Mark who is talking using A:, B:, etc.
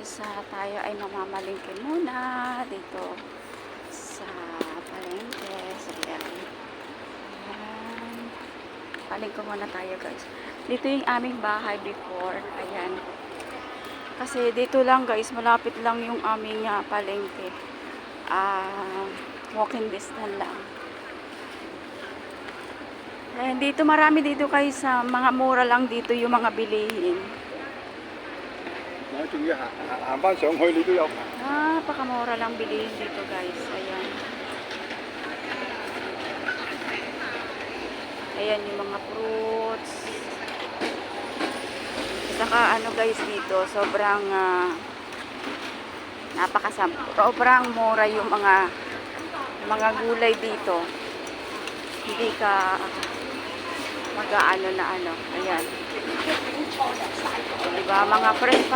A: guys, tayo ay mamamalingke muna dito sa palengke. So, yan. Palengke muna tayo guys. Dito yung aming bahay before. Ayan. Kasi dito lang guys, malapit lang yung aming palengke. Walking distance lang. And dito marami dito guys, mga mura lang dito yung mga bilihin. Napakamura lang bilihin dito guys. Ayan. Ayan yung mga fruits. Saka ano guys dito, sobrang sobrang mura yung mga gulay dito. Hindi ka mag-aano na ano. Ayan. Diba? Mga fresh pa